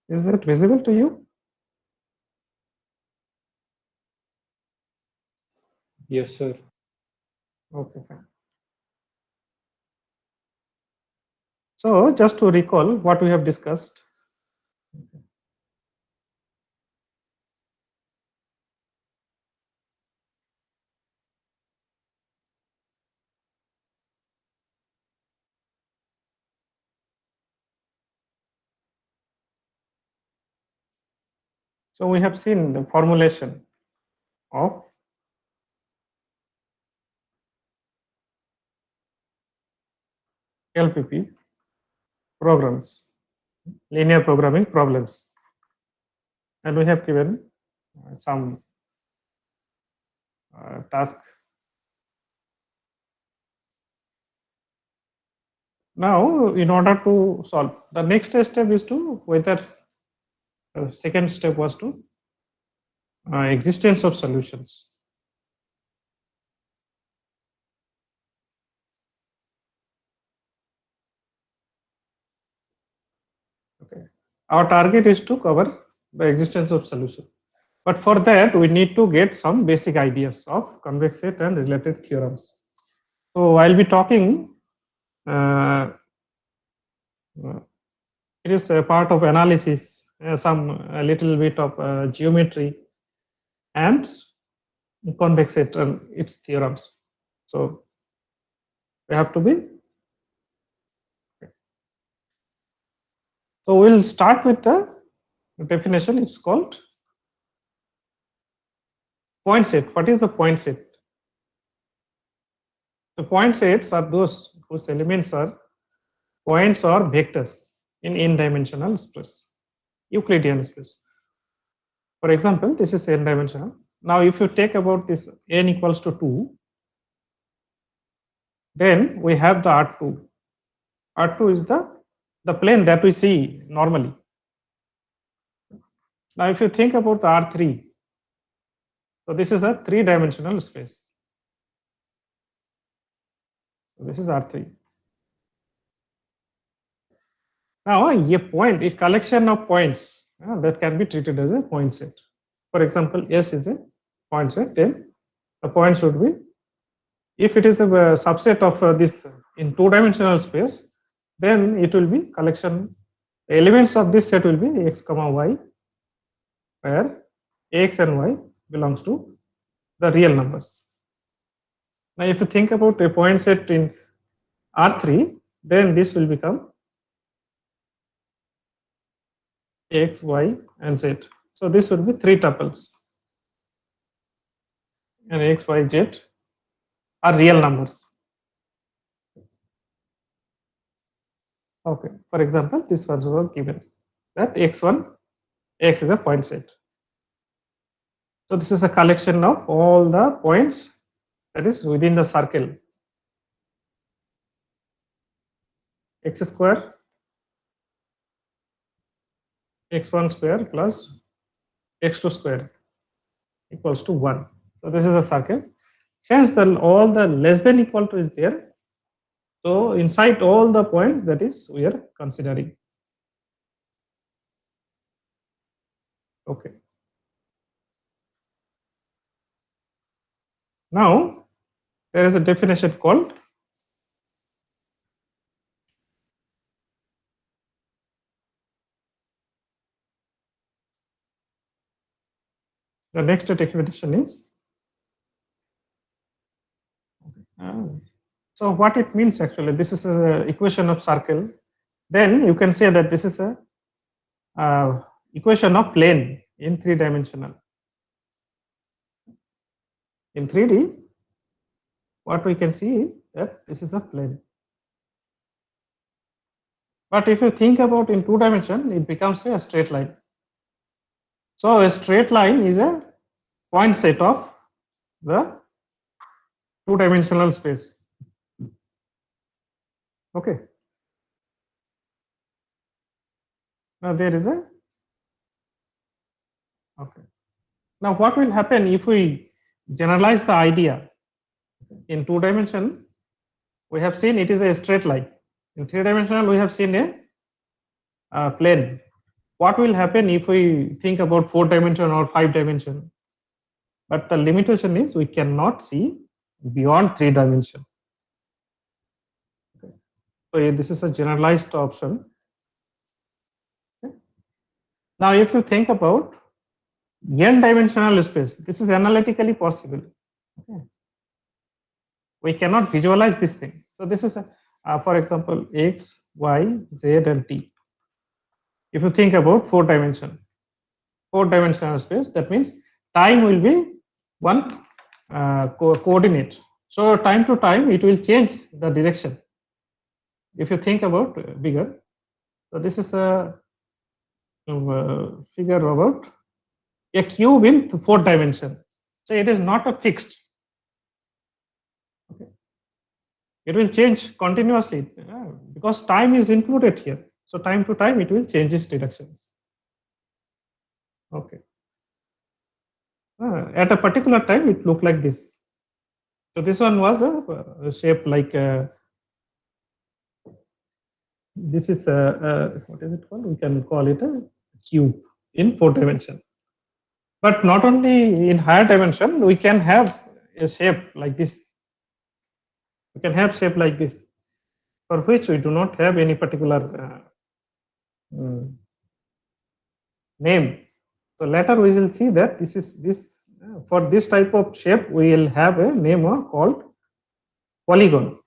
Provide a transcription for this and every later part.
Is it visible to you? Yes, sir. Okay, fine. So just to recall what we have discussed. So we have seen the formulation of LPP programs, linear programming problems, and we have given some task. Now, in order to solve, the next step is to whether the second step was to existence of solutions. Okay, our target is to cover the existence of solution, but for that we need to get some basic ideas of convex set and related theorems. So I'll be talking. Uh, it is a part of analysis, some a little bit of geometry and convex set and its theorems. So we have to be. So we'll start with the definition. It's called point set. What is a point set? The point sets are those whose elements are points or vectors in n-dimensional space, Euclidean space. For example, this is n-dimensional. Now, if you take about this n equals to 2, then we have the R2. R2 is the plane that we see normally. Now, if you think about the R3, so this is a three-dimensional space. So this is R3. Now, a point, a collection of points that can be treated as a point set. For example, S is a point set, then the points would be, if it is a subset of this in two-dimensional space, then it will be collection. The elements of this set will be x comma y, where x and y belongs to the real numbers. Now, if you think about a point set in R3, then this will become x, y, and z. So this would be three tuples, and x, y, z are real numbers. Okay, for example, this was given that x1, x is a point set. So this is a collection of all the points that is within the circle. X square, x1 square plus x2 square equals to 1. So this is a circle. Since all the less than equal to is there, so inside all the points that is we are considering. Okay. Now there is a definition called the next definition is. So what it means actually, this is a equation of circle. Then you can say that this is a equation of plane in three-dimensional. In 3D, what we can see that this is a plane. But if you think about in 2-dimension, it becomes a straight line. So a straight line is a point set of the 2-dimensional space. Okay. Now there is a. Okay. Now what will happen if we generalize the idea? In 2-dimension, we have seen it is a straight line. In 3-dimensional, we have seen a plane. what will happen if we think about 4-dimension or 5-dimension? But the limitation is we cannot see beyond 3-dimension. Okay. So this is a generalized option. Okay. Now, if you think about n-dimensional space, this is analytically possible. Okay. We cannot visualize this thing. So this is, for example, x, y, z, and t. If you think about 4-dimensional space, that means time will be one coordinate. So time to time, it will change the direction. If you think about bigger, so this is a figure about a cube in 4-dimension. So it is not a fixed. Okay. It will change continuously because time is included here. So time to time, it will change its directions. Okay. At a particular time, it looked like this. So this one was a shape like this is what is it called? We can call it a cube in 4-dimension. But not only in higher dimension, we can have a shape like this. We can have shape like this, for which we do not have any particular name. So later we will see that this is this for this type of shape we will have a name called polygon.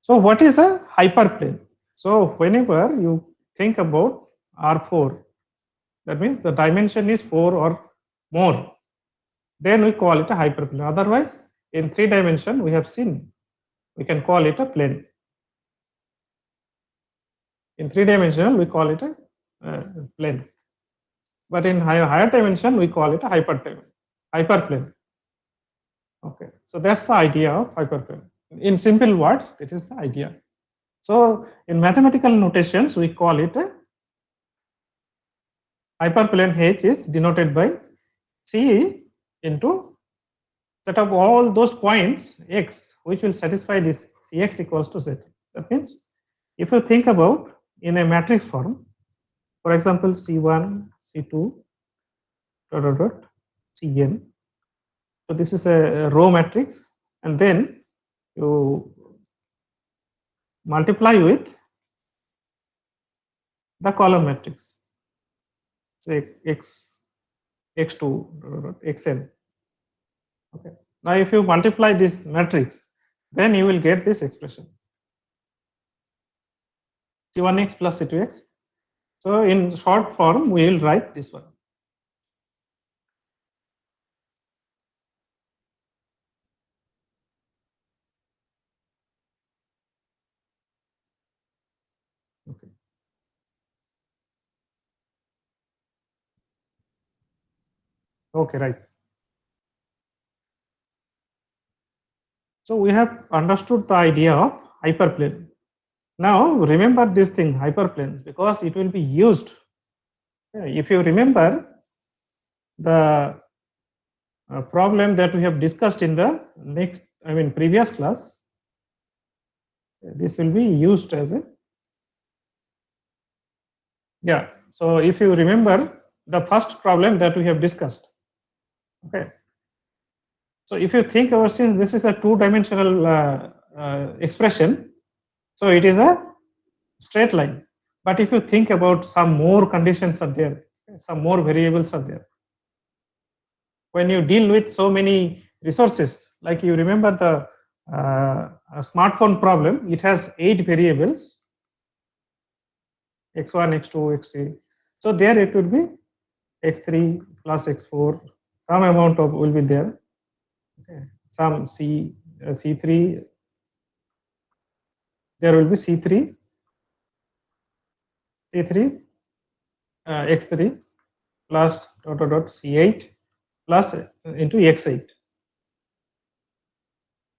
So what is a hyperplane? So whenever you think about R4, that means the dimension is 4 or more, then we call it a hyperplane. Otherwise, in 3-dimension, we have seen we can call it a plane. In 3-dimensional, we call it a plane. But in higher dimension, we call it a hyperplane. Okay, so that's the idea of hyperplane. In simple words, that is the idea. So in mathematical notations, we call it a hyperplane. H is denoted by C into set of all those points x which will satisfy this Cx equals to Z. That means if you think about in a matrix form, for example, C1, C2, Cn. So this is a row matrix, and then you multiply with the column matrix, say x2, xn. Okay. Now, if you multiply this matrix, then you will get this expression C1x plus C2x. So in short form, we will write this one. Okay. Okay, right. So we have understood the idea of hyperplane. Now remember this thing, hyperplane, because it will be used. If you remember the problem that we have discussed in the previous class, this will be used as a, yeah. So if you remember the first problem that we have discussed, okay. So if you think about, since this is a 2-dimensional expression, so it is a straight line. But if you think about some more conditions are there, some more variables are there. When you deal with so many resources, like you remember the smartphone problem, it has 8 variables, x1, x2, x3. So there it would be x3 plus x4, some amount of will be there. Okay. Some C3, there will be C3, C3, x3 plus C8 plus into x8.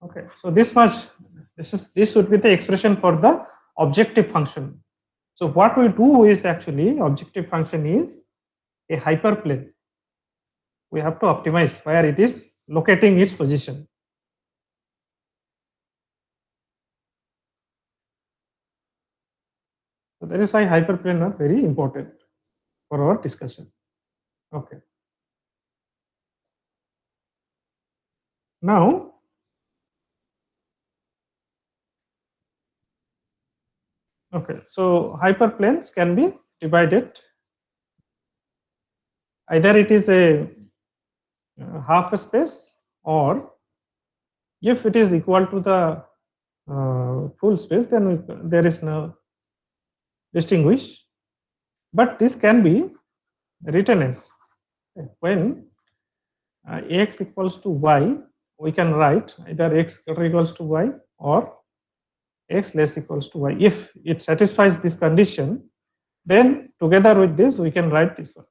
Okay, so this would be the expression for the objective function. So what we do is actually objective function is a hyperplane. We have to optimize where it is locating its position. So that is why hyperplane are very important for our discussion. Okay. Now, okay, so hyperplanes can be divided. Either it is a half space, or if it is equal to the full space, then there is no distinguish. But this can be written as when x equals to y, we can write either x greater equals to y or x less equals to y. If it satisfies this condition, then together with this we can write this one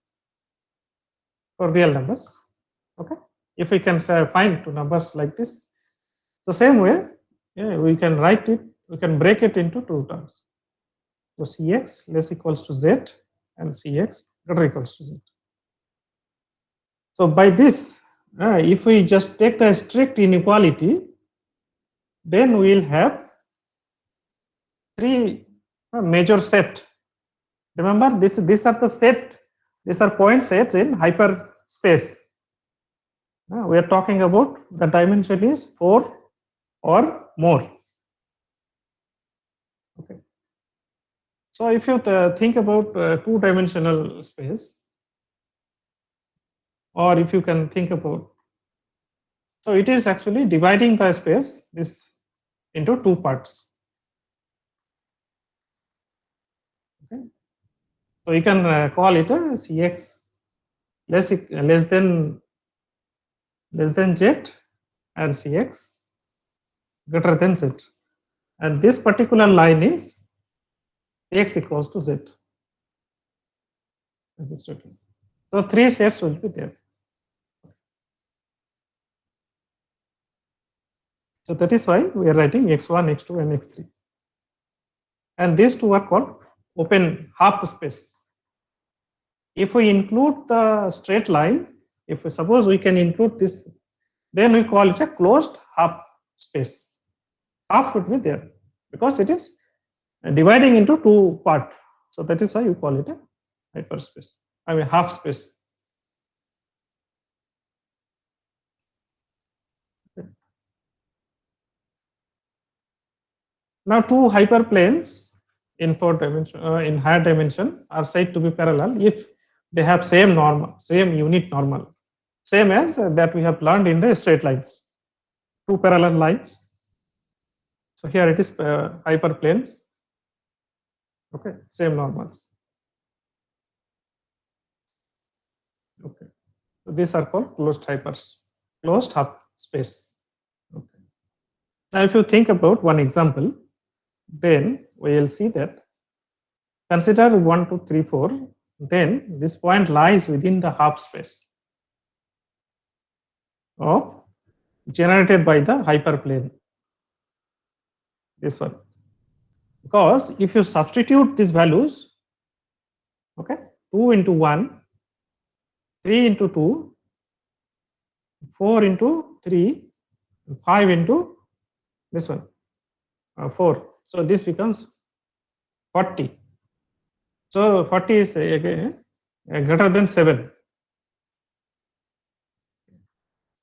for real numbers. Okay, if we can find two numbers like this, the same way, yeah, we can write it, we can break it into two terms. So cx less equals to z and cx greater equals to z. So by this, if we just take the strict inequality, then we will have three major set. Remember, these are the set, these are point sets in hyperspace. We are talking about the dimension is 4 or more. Okay. So if you think about two-dimensional space, or if you can think about, so it is actually dividing the space this into two parts. Okay. So you can call it a Cx less than z and Cx greater than z, and this particular line is x equals to z. So three sets will be there. So that is why we are writing x1, x2, and x3. And these two are called open half space. If we include the straight line, if we suppose we can include this, then we call it a closed half space. Half would be there because it is dividing into two parts. So that is why you call it a hyperspace. I mean half space. Now two hyperplanes in in higher dimension are said to be parallel if they have same normal, same unit normal, same as that we have learned in the straight lines. Two parallel lines. So here it is hyperplanes. Okay, same normals. Okay, so these are called closed half space. Okay. Now, if you think about one example, then we will see that consider 1, 2, 3, 4. Then this point lies within the half space of generated by the hyperplane. This one, because if you substitute these values, okay, 2 into 1, 3 into 2, 4 into 3, 5 into this one, 4. So this becomes 40. So 40 is again greater than 7.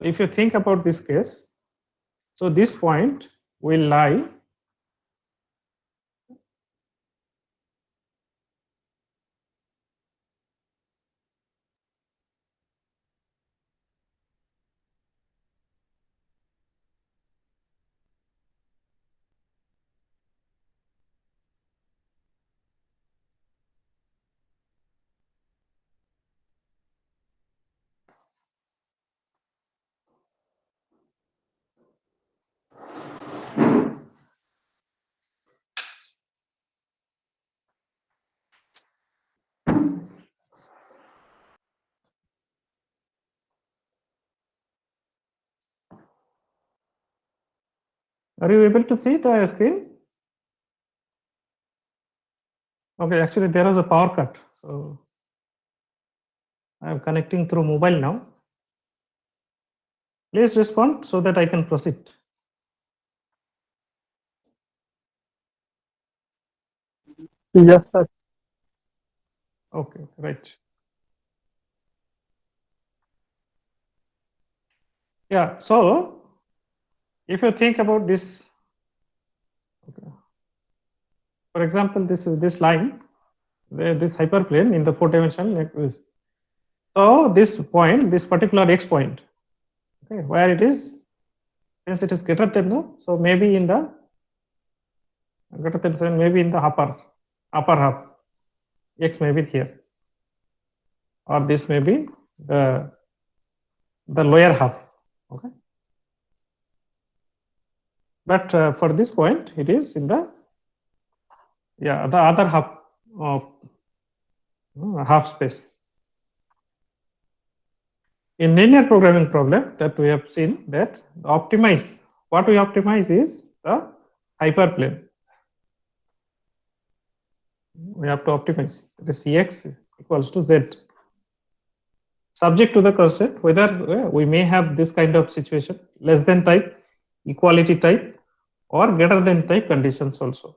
If you think about this case, so this point will lie Are you able to see the screen? Okay, actually there was a power cut, so I am connecting through mobile now. Please respond so that I can proceed. Yes, sir. Okay, right. Yeah, so if you think about this, okay, for example, this line, this hyperplane in the 4-dimensional is, so this point, this particular x point, okay, where it is, since it is greater than the, so maybe in the greater than 7, maybe in the upper half, x may be here, or this may be the lower half. Okay, but for this point, it is in the, yeah, the other half of half space. In linear programming problem that we have seen, that optimize, what we optimize is the hyperplane. We have to optimize the Cx equals to Z, subject to the constraint whether we may have this kind of situation, less than type, equality type, or greater than type conditions also.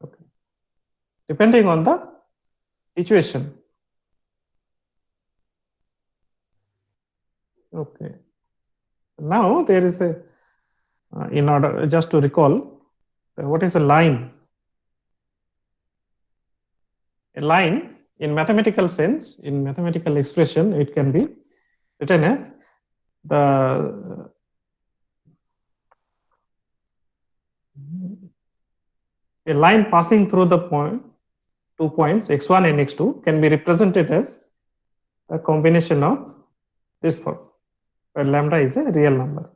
Okay. Depending on the situation. Okay. Now there is a, in order just to recall, what is a line? A line in mathematical sense, in mathematical expression, it can be written as the a line passing through the point, 2 points x1 and x2 can be represented as a combination of this form, where lambda is a real number.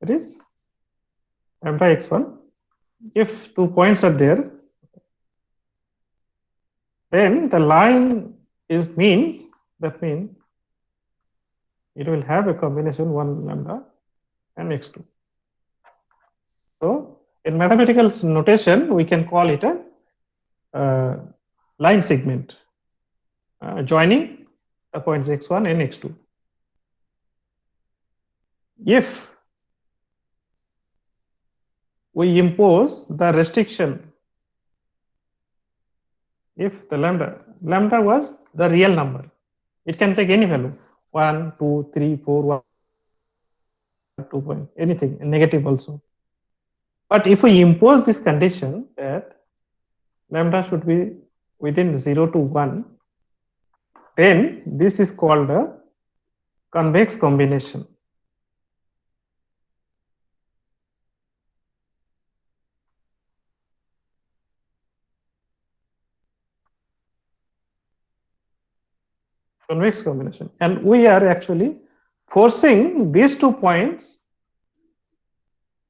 It is lambda x1. If 2 points are there, then the line is means, that means it will have a combination 1 lambda and x2. So in mathematical notation, we can call it a line segment joining the points x1 and x2. If we impose the restriction, if the lambda was the real number, it can take any value, 1, 2, 3, 4, 1, 2 point, anything, negative also. But if we impose this condition that lambda should be within 0 to 1, then this is called a convex combination. Convex combination. And we are actually forcing these 2 points,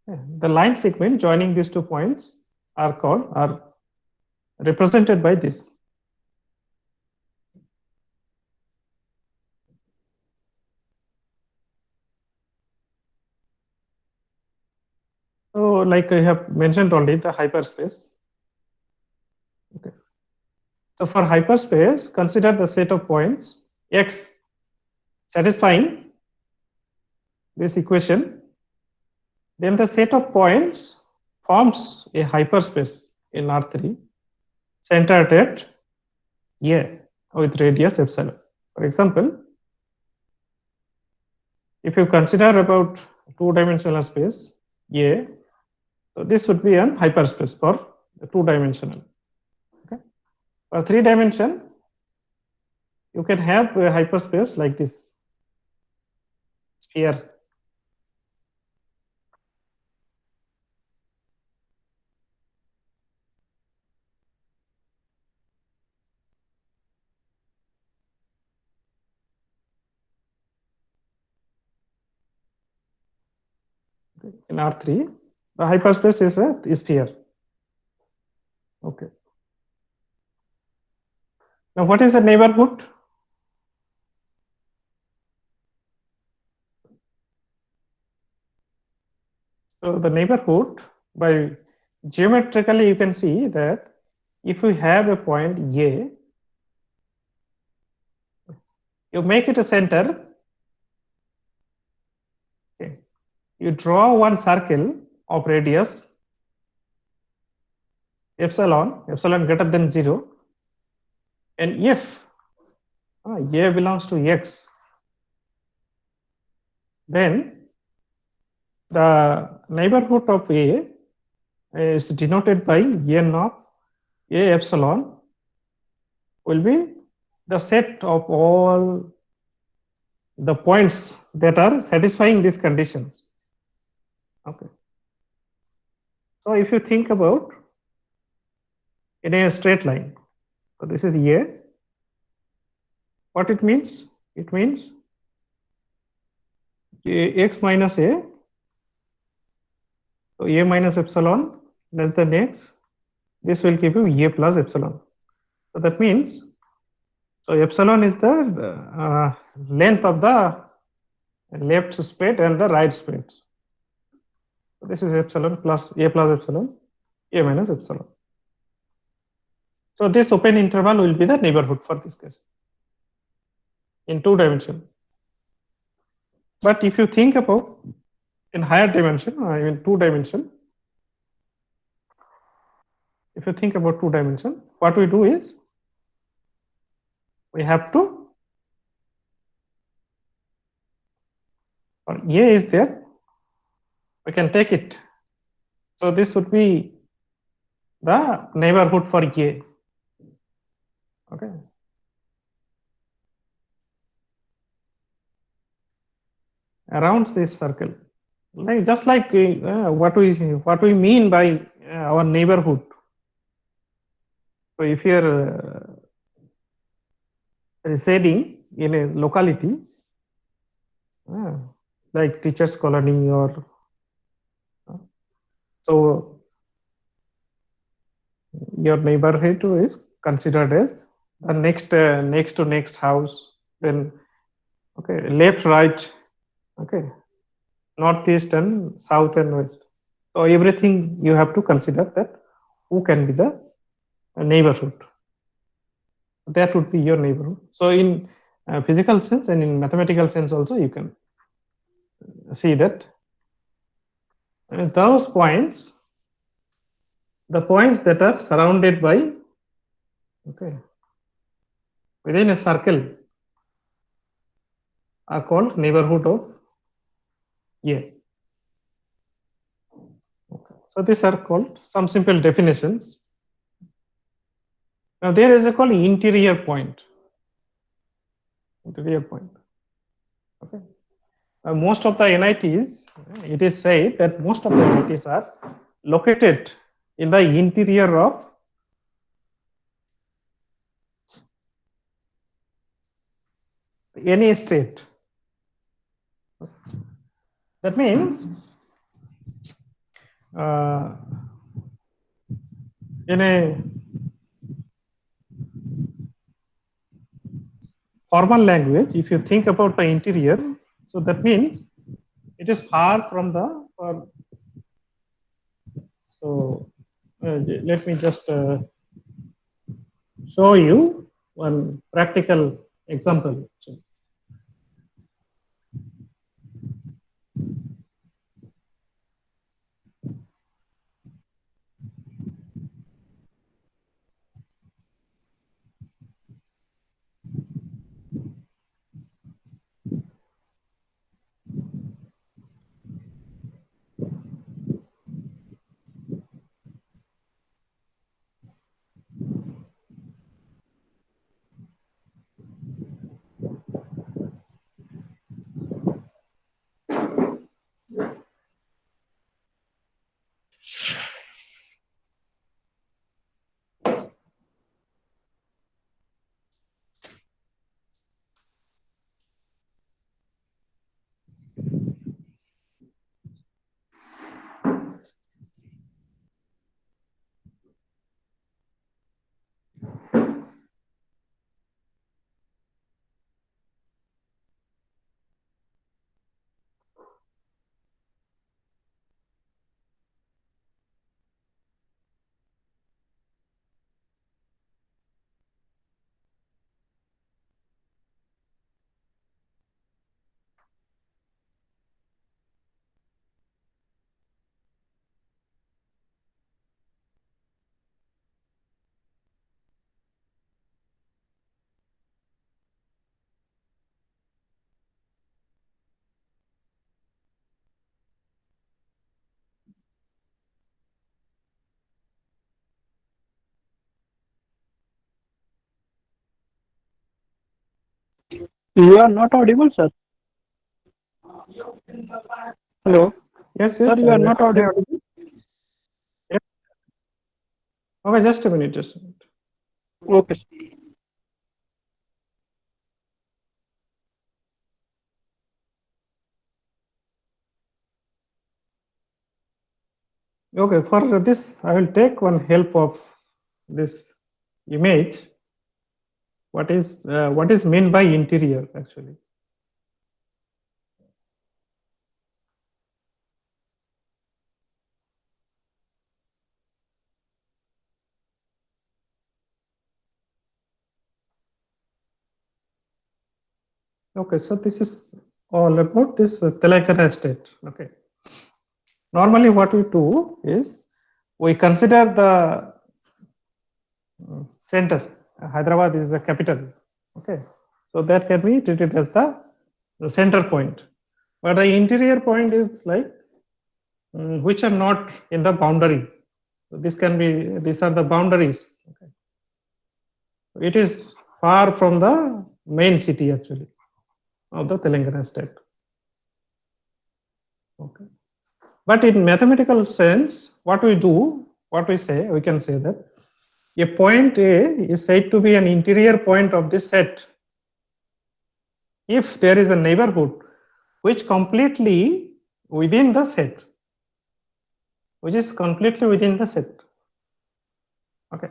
the line segment joining these 2 points are represented by this. So like I have mentioned already, the hyperspace. Okay. So for hyperspace, consider the set of points x satisfying this equation. Then the set of points forms a hyperspace in R3 centered at A with radius epsilon. For example, if you consider about 2-dimensional space A, so this would be an hyperspace for 2-dimensional. Okay. For 3-dimension, you can have a hyperspace like this sphere. In R3, the hyperspace is a sphere. Okay. Now, what is the neighborhood? So the neighborhood, by geometrically, you can see that if you have a point A, you make it a center. Okay. You draw one circle of radius epsilon greater than 0, and if a belongs to x, then the neighborhood of a is denoted by n of a epsilon will be the set of all the points that are satisfying these conditions. Okay. So if you think about in a straight line, so this is a, what it means? It means x minus a, so a minus epsilon less than x, this will give you a plus epsilon. So that means, so epsilon is the length of the left spread and the right spread. So this is epsilon plus epsilon, a minus epsilon. So this open interval will be the neighborhood for this case in 2 dimension. But if you think about in higher dimension, I mean 2 dimension, if you think about 2 dimension, what we do is we have to, or a is there, we can take it. So this would be the neighborhood for a. Okay. Around this circle, like just like what we mean by our neighborhood. So if you're residing in a locality like teachers colony or so your neighborhood is considered as the next to next house, then okay, left right, okay, northeast and south and west. So everything you have to consider that who can be the neighborhood, that would be your neighborhood. So in physical sense and in mathematical sense also you can see that those points, the points that are surrounded by, okay, within a circle are called neighborhood of A. Okay. So these are called some simple definitions. Now there is a called interior point. Interior point. Okay. Most of the NITs, it is said that most of the NITs are located in the interior of any state. That means in a formal language, if you think about the interior, so that means it is far from the. So let me just show you one practical example. You are not audible, sir. Hello, Yes, sir. yes, You are not am I audible. audible? Yeah. Okay, just a minute, just a minute. Okay, sir. Okay, for this, I will take one help of this image. What is meant by interior actually? Okay, so this is all about this Telangana state. Okay. Normally, what we do is we consider the center. Hyderabad is the capital. Okay, so that can be treated as the center point. But the interior point is like which are not in the boundary. So this can be these are the boundaries. Okay. It is far from the main city actually of the Telangana state. Okay. But in mathematical sense, what we do, what we say, we can say that a point A is said to be an interior point of this set if there is a neighborhood which completely within the set, which is completely within the set. Okay.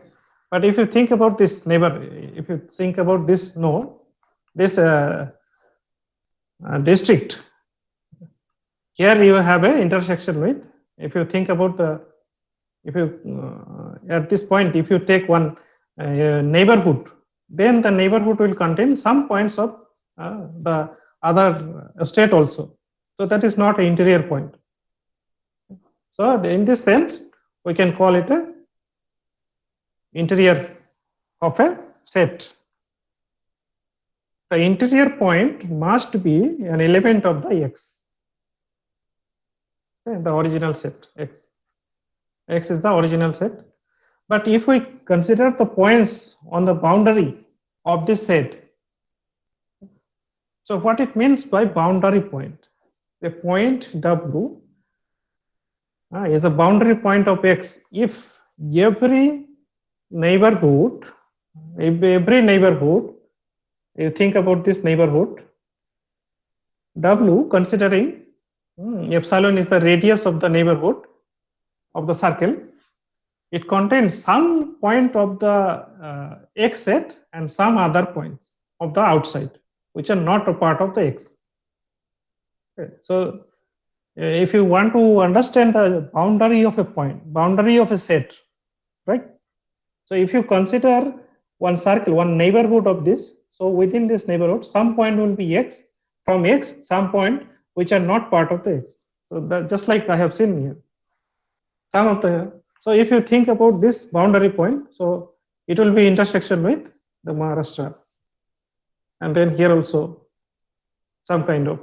But if you think about this neighbor, if you think about this node, this district, here you have an intersection with, if you think about the, if you, at this point, if you take one neighborhood, then the neighborhood will contain some points of the other state also. So that is not an interior point. So in this sense, we can call it a interior of a set. The interior point must be an element of the X, okay, the original set X. X is the original set. But if we consider the points on the boundary of this set, so what it means by boundary point? The point W is a boundary point of X if every neighborhood, you think about this neighborhood, W considering epsilon is the radius of the neighborhood of the circle, it contains some point of the X set and some other points of the outside which are not a part of the X. Okay. So if you want to understand the boundary of a point, boundary of a set, right? So if you consider one circle, one neighborhood of this, so within this neighborhood, some point will be X, from X, some point which are not part of the X. So that just like I have seen here, some of the, so if you think about this boundary point, so it will be intersection with the Maharashtra. And then here also some kind of,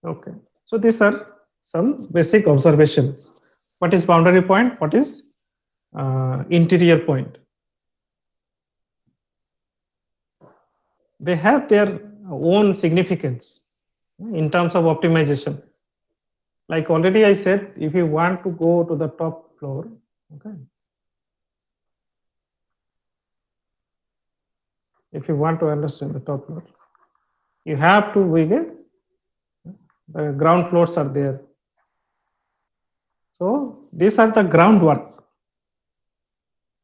okay. So these are some basic observations. What is boundary point? What is interior point? They have their own significance in terms of optimization. Like already I said, if you want to go to the top floor, okay, if you want to understand the top floor, you have to begin, the ground floors are there. So these are the groundwork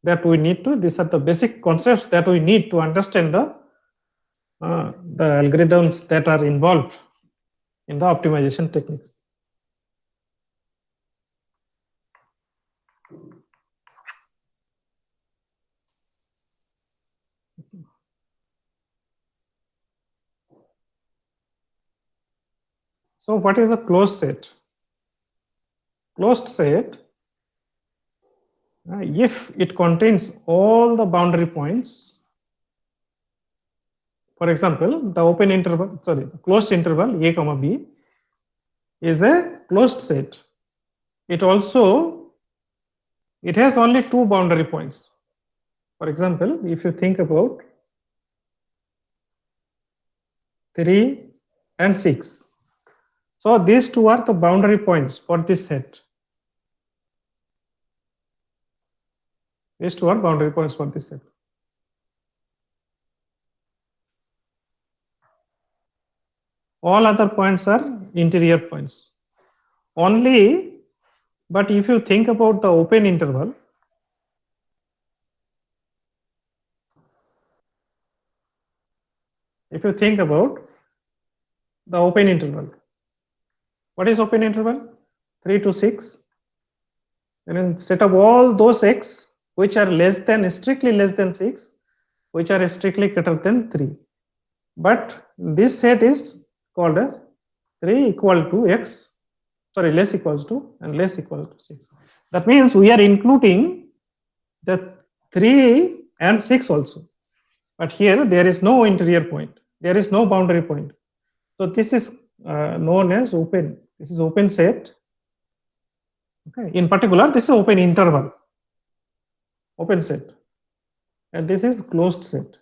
that we need to, these are the basic concepts that we need to understand the algorithms that are involved in the optimization techniques. So what is a closed set? Closed set, if it contains all the boundary points, for example, the open interval, sorry, the closed interval A comma B is a closed set. It also, it has only two boundary points. For example, if you think about 3, and 6. So these two are the boundary points for this set. These two are boundary points for this set. All other points are interior points. Only, but if you think about the open interval, if you think about the open interval, what is open interval? 3 to 6. And instead of all those x which are less than, strictly less than 6, which are strictly greater than 3. But this set is called as 3 equal to x, sorry, less equals to and less equal to 6. That means we are including the 3 and 6 also. But here there is no interior point. There is no boundary point. So this is known as open. This is open set. Okay. In particular, this is open interval, open set, and this is closed set.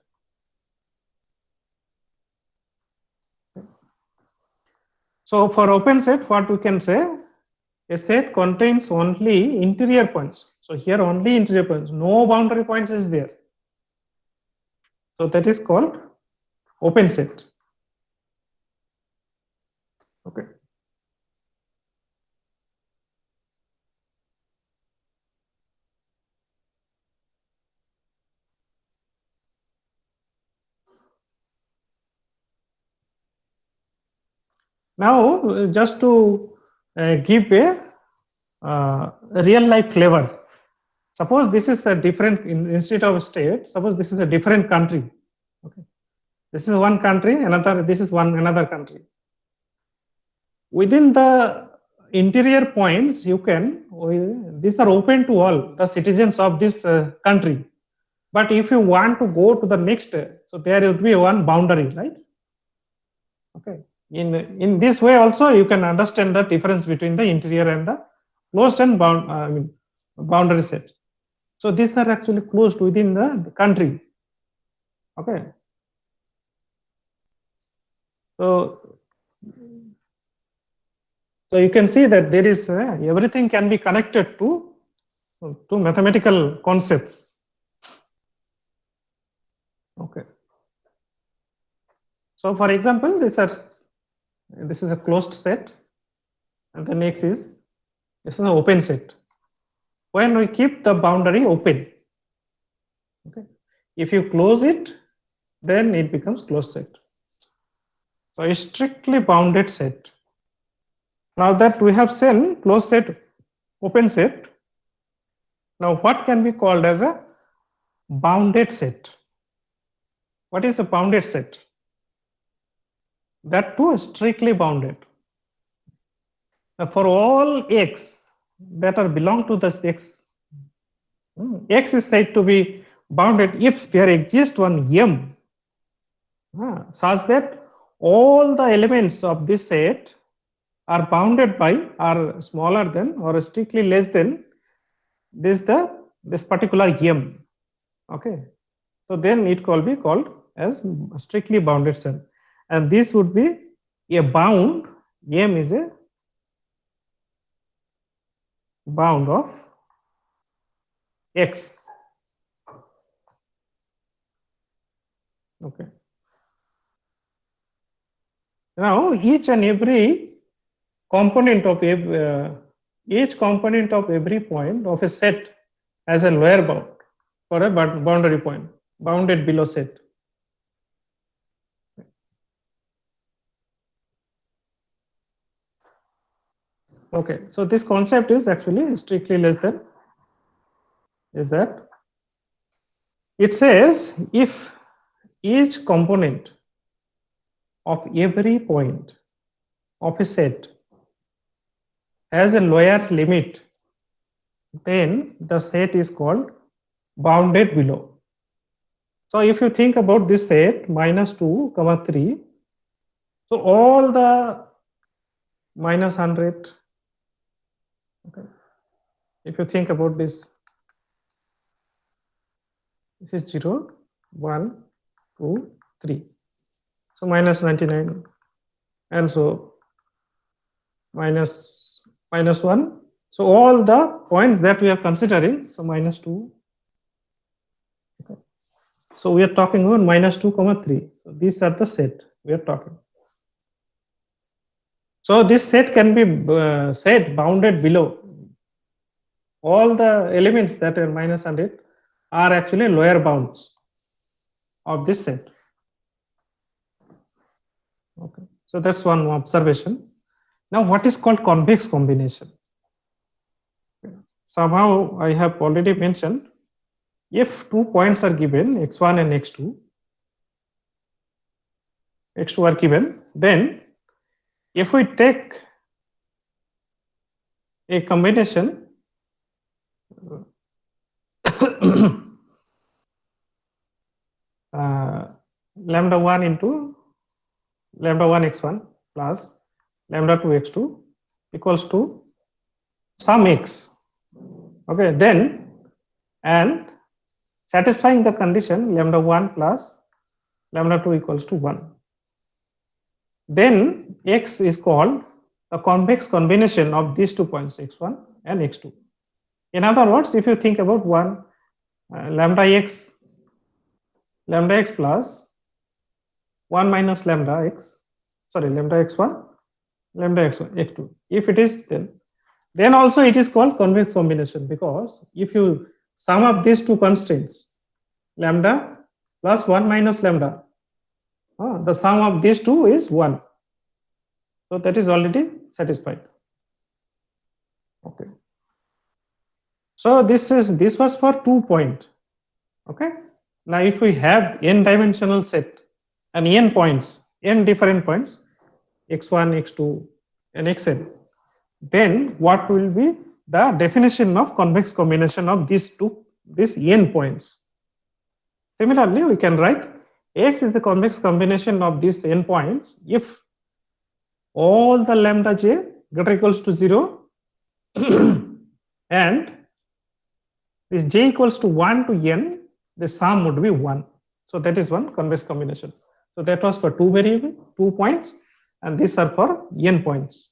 So for open set, what we can say, a set contains only interior points. So here only interior points, no boundary points is there. So that is called open set. Okay. Now, just to give a real life flavor, suppose this is a different, instead of state, suppose this is a different country. Okay. This is one country, this is another country. Within the interior points, you can, these are open to all the citizens of this country. But if you want to go to the next, so there would be one boundary, right? Okay. In this way also you can understand the difference between the interior and the closed and boundary set. So these are actually closed within the country. Okay. So you can see that there is everything can be connected to mathematical concepts. Okay. So for example, this is a closed set, and the next is this is an open set. When we keep the boundary open, okay, if you close it, then it becomes closed set. So a strictly bounded set. Now that we have seen closed set, open set, now what can be called as a bounded set? What is a bounded set? That too is strictly bounded. Now for all x that are belong to this x, x is said to be bounded if there exists one m such that all the elements of this set are bounded by, are smaller than or strictly less than this particular m. Okay, so then it will be called as strictly bounded set, and this would be a bound. M is a bound of x. Okay. Now each and every component of each component of every point of a set has a lower bound for a boundary point bounded below set. Okay, so this concept is actually strictly less than, is that it says if each component of every point of a set has a lower limit, then the set is called bounded below. So if you think about this set -2, 3, so all the -100, okay, if you think about this is 0, 1, 2, 3. So minus 99, and so minus 1. So all the points that we are considering, so minus 2. Okay. So we are talking about minus 2 comma 3. So these are the set we are talking. So this set can be set bounded below. All the elements that are minus 100 are actually lower bounds of this set. Okay. So that's one observation. Now what is called convex combination? Somehow I have already mentioned, if 2 points are given, x1 and x2 are given, then if we take a combination lambda 1 into lambda 1 x1 plus lambda 2 x2 equals to some x, okay, then, and satisfying the condition lambda 1 plus lambda 2 equals to 1, then x is called a convex combination of these 2 points x1 and x2. In other words, if you think about one lambda x plus 1 minus lambda x, sorry, lambda x1 lambda x2, if it is, then also it is called convex combination, because if you sum up these two constraints lambda plus 1 minus lambda, the sum of these two is 1, so that is already satisfied. Okay, so this was for 2 point. Okay, now if we have n dimensional set and n points, n different points, x1 x2 and xn, then what will be the definition of convex combination of these n points? Similarly, we can write x is the convex combination of these n points if all the lambda j greater or equals to 0 and this j equals to 1 to n, the sum would be 1. So that is one convex combination. So that was for 2 variable, 2 points, and these are for n points.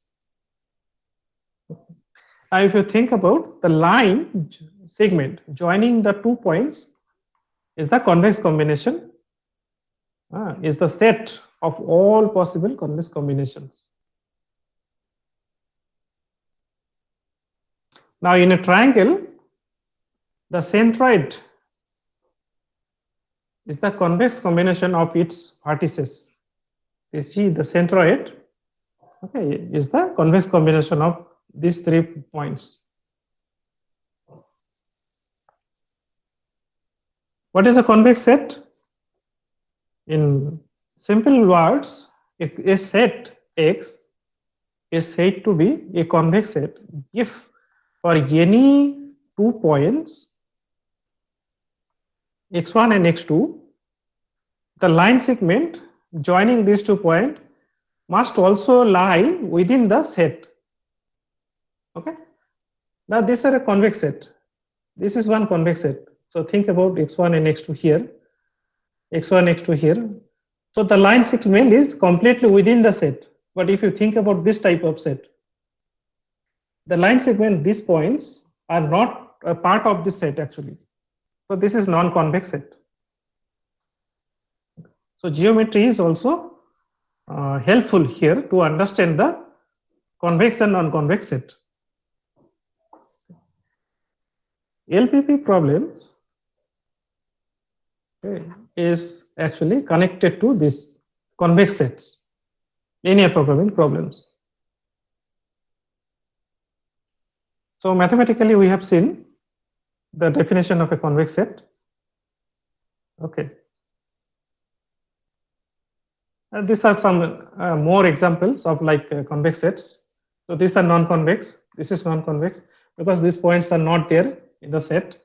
Now if you think about the line segment joining the 2 points is the convex combination, is the set of all possible convex combinations. Now in a triangle, the centroid is the convex combination of its vertices. You see the centroid, okay, is the convex combination of these 3 points. What is a convex set? In simple words, a set X is said to be a convex set if for any 2 points x1 and x2, the line segment joining these 2 points must also lie within the set. Okay, now these are a convex set. This is one convex set. So think about x1 and x2 here, x1 x2 here. So the line segment is completely within the set. But if you think about this type of set, the line segment, these points are not a part of this set actually. So this is non-convex set. So geometry is also helpful here to understand the convex and non-convex set. LPP problems, okay, is actually connected to this convex sets, linear programming problems. So mathematically we have seen the definition of a convex set. Okay. These are some more examples of like convex sets. So these are non-convex. This is non-convex because these points are not there in the set.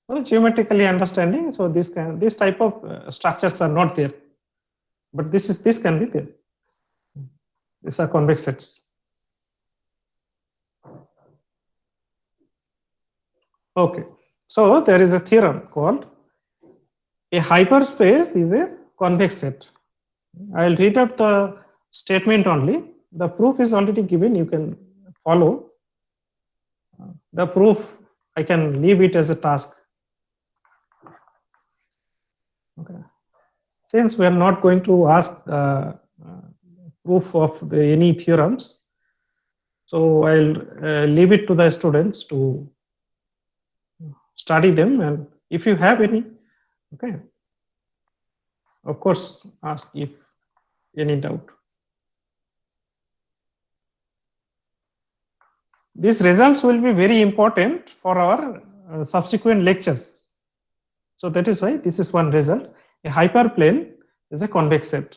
So geometrically understanding, so this type of structures are not there, but this can be there. These are convex sets. Okay, so there is a theorem called a hyperspace is a convex set. I'll read out the statement only. The proof is already given. You can follow. The proof, I can leave it as a task. Okay. Since we are not going to ask proof of any theorems, so I'll leave it to the students to study them, and if you have any, okay, of course, ask if any doubt. These results will be very important for our subsequent lectures. So that is why this is one result. A hyperplane is a convex set.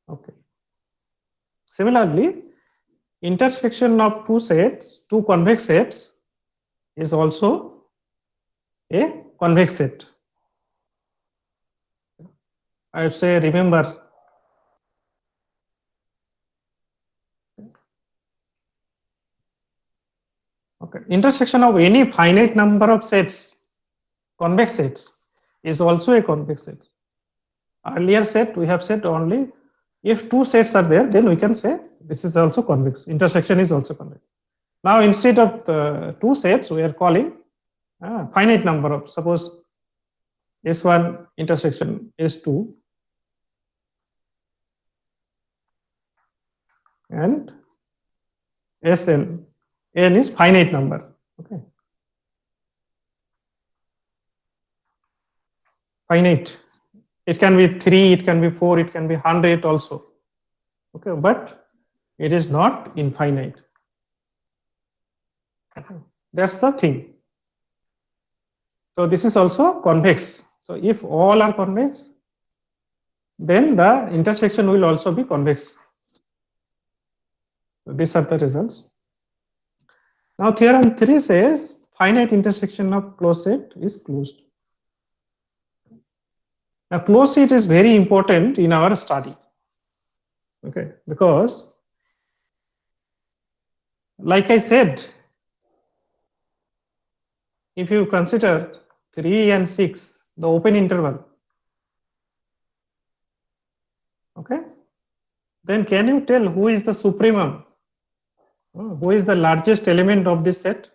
Okay. Similarly, intersection of two convex sets is also a convex set. I would say, remember, okay, intersection of any finite number of sets, convex sets, is also a convex set. Earlier set, we have said only if two sets are there, then we can say this is also convex. Intersection is also convex. Now, instead of the two sets, we are calling finite number of, suppose S1 intersection S2 and Sn. N is finite number. Okay. Finite. It can be 3, it can be 4, it can be 100 also. Okay, but it is not infinite. Okay. That's the thing. So this is also convex. So if all are convex, then the intersection will also be convex. So these are the results. Now theorem 3 says finite intersection of closed set is closed. Now closed set is very important in our study. Okay, because like I said, if you consider 3 and 6, the open interval, okay, then can you tell who is the supremum? Who is the largest element of this set?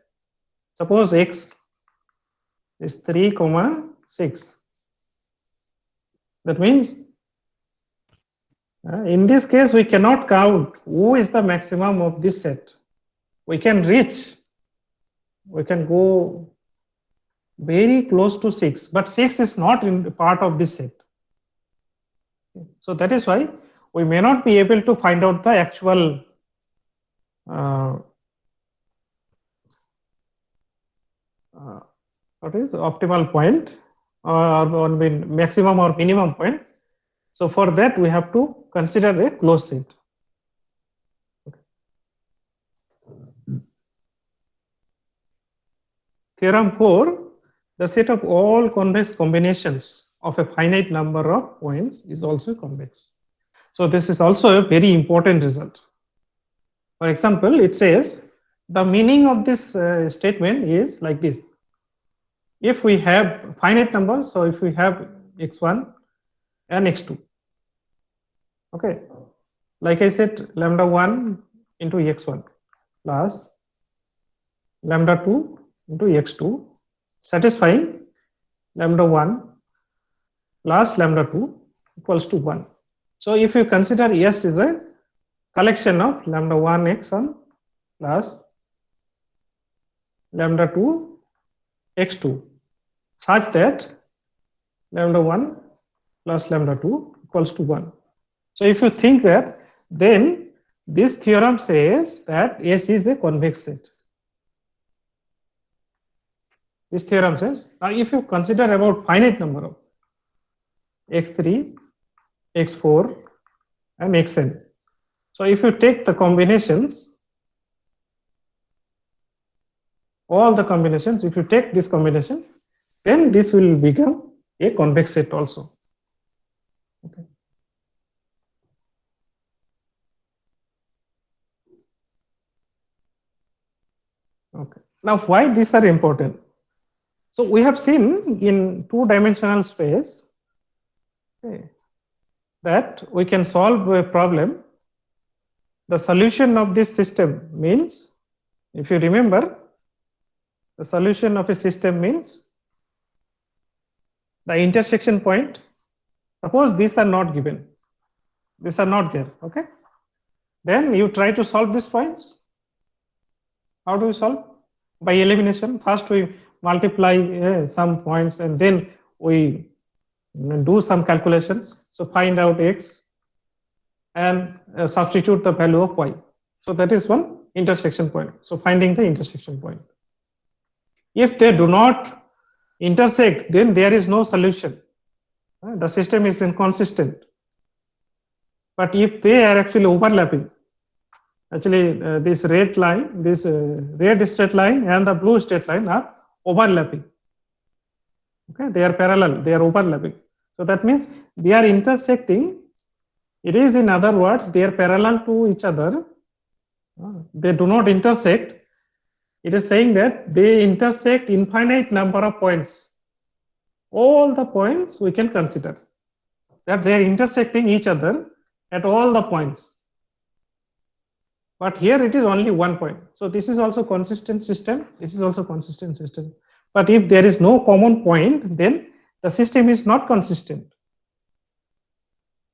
Suppose X is 3, 6. That means in this case, we cannot count who is the maximum of this set. We can go very close to 6, but 6 is not in part of this set. So that is why we may not be able to find out the actual what is optimal point or maximum or minimum point. So for that we have to consider a closed set. Okay. Theorem 4, the set of all convex combinations of a finite number of points is also convex. So this is also a very important result. For example, it says the meaning of this statement is like this. If we have finite numbers, so if we have x1 and x2, okay, like I said, lambda 1 into x1 plus lambda 2 into x2 satisfying lambda 1 plus lambda 2 equals to 1. So if you consider S is a collection of lambda 1 x1 plus lambda 2 x2 such that lambda 1 plus lambda 2 equals to 1. So if you think that, then this theorem says that S is a convex set. This theorem says, now if you consider about finite number of x3, x4 and xn. So if you take the combinations, all the combinations, if you take this combination, then this will become a convex set also. Okay. Okay. Now why these are important? So we have seen in two-dimensional space, Okay. That we can solve a problem. The solution of this system means, if you remember, the solution of a system means the intersection point. Suppose these are not given, these are not there, okay? Then you try to solve these points. How do we solve? By elimination. First we multiply some points and then we do some calculations. So find out x and substitute the value of y. So that is one intersection point. So finding the intersection point. If they do not intersect, then there is no solution. The system is inconsistent. But if they are actually overlapping, actually this red line, this red straight line and the blue straight line are overlapping. Okay, they are parallel, they are overlapping. So that means they are intersecting. It is, in other words, they are parallel to each other. They do not intersect. It is saying that they intersect infinite number of points. All the points we can consider that they are intersecting each other at all the points. But here it is only one point. So this is also consistent system. This is also consistent system. But if there is no common point, then the system is not consistent.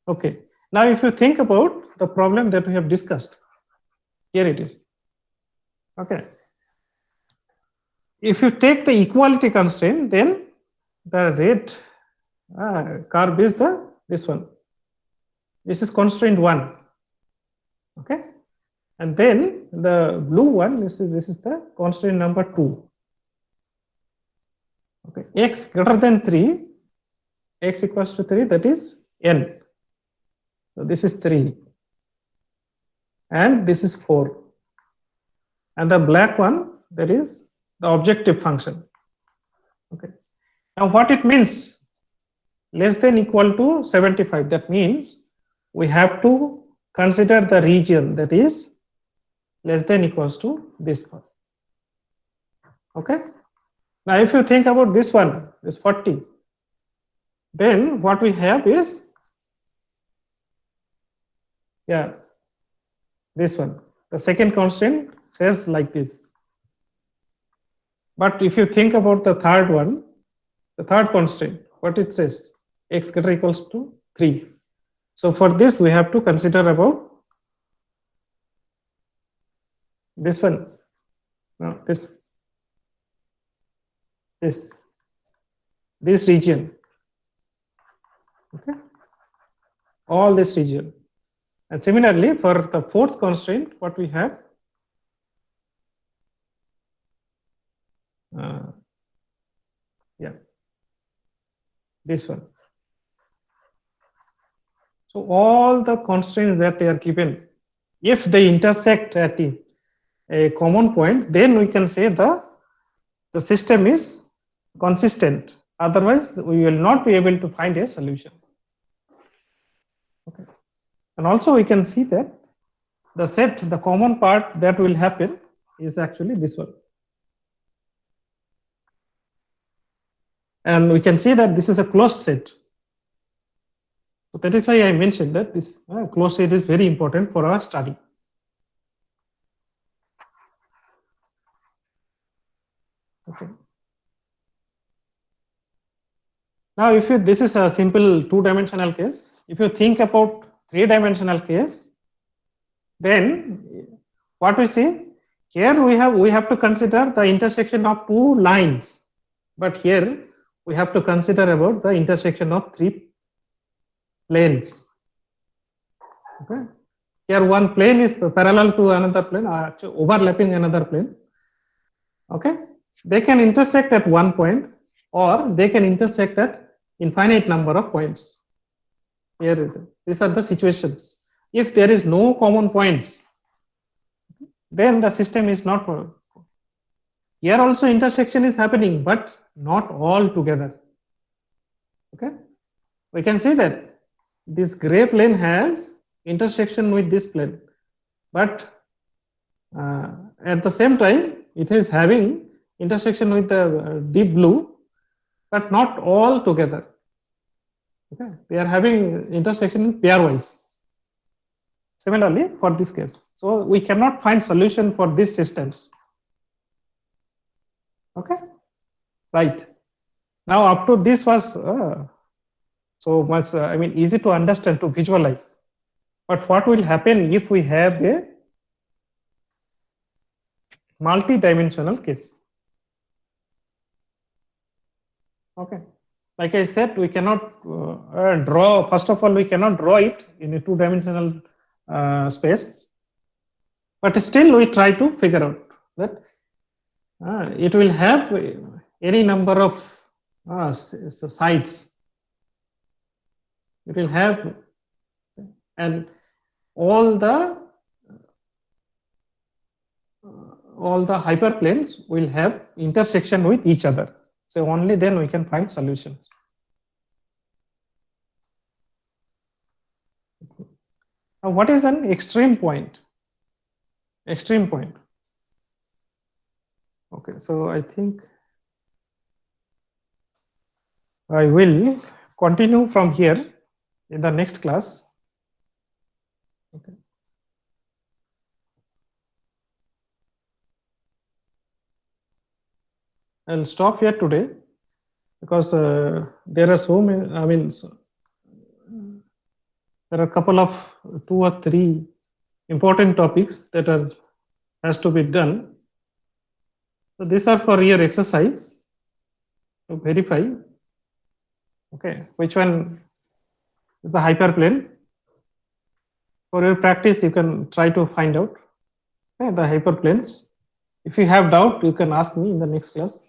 Okay. Now, if you think about the problem that we have discussed, here it is. Okay. If you take the equality constraint, then the red curve is this one. This is constraint 1. Okay. And then the blue one, this is the constraint number 2. Okay. X greater than 3, x equals to 3, that is n. So this is 3. And this is 4. And the black one, that is the objective function. Okay. Now what it means? Less than equal to 75. That means we have to consider the region that is less than equals to this one. Okay. Now if you think about this one, this 40, then what we have is, yeah, this one. The second constraint says like this. But if you think about the third one, the third constraint, what it says, x greater equals to 3. So for this we have to consider about this one. No, this region. Okay, all this region. And similarly for the fourth constraint, what we have, yeah, this one. So all the constraints that they are given, if they intersect at a common point, then we can say the system is consistent. Otherwise, we will not be able to find a solution. Okay. And also we can see that the set, the common part that will happen is actually this one. And we can see that this is a closed set. So that is why I mentioned that this closed set is very important for our study. Okay. Now, if you, this is a simple two-dimensional case. If you think about three-dimensional case, then what we see here, we have to consider the intersection of two lines, but here we have to consider about the intersection of three planes. Okay. Here one plane is parallel to another plane, actually overlapping another plane. Okay. They can intersect at one point, or they can intersect at infinite number of points. Here, these are the situations. If there is no common points, then the system is not. Here also intersection is happening, but not all together. Okay. We can see that this gray plane has intersection with this plane, but at the same time it is having intersection with the deep blue, but not all together. Okay, they are having intersection pairwise. Similarly, for this case, so we cannot find solution for these systems. Okay, right. Now up to this was so much, I mean, easy to understand, to visualize. But what will happen if we have a multi-dimensional case? Okay, like I said, we cannot draw. First of all, we cannot draw it in a two-dimensional space. But still, we try to figure out that it will have any number of sides. It will have, and all the hyperplanes will have intersection with each other. So only then we can find solutions. Now, what is an extreme point? Extreme point. Okay, so I think I will continue from here in the next class. Okay. I'll stop here today because there are so many, I mean, there are a couple of 2 or 3 important topics that are has to be done. So these are for your exercise to verify, okay, which one is the hyperplane. For your practice, you can try to find out the hyperplanes. If you have doubt, you can ask me in the next class.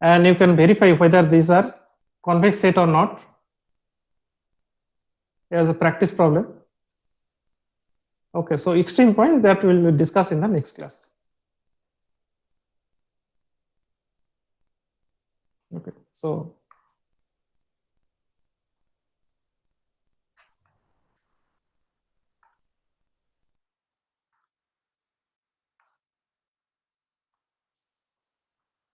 And you can verify whether these are convex set or not as a practice problem. Okay, so extreme points that we will discuss in the next class. Okay, so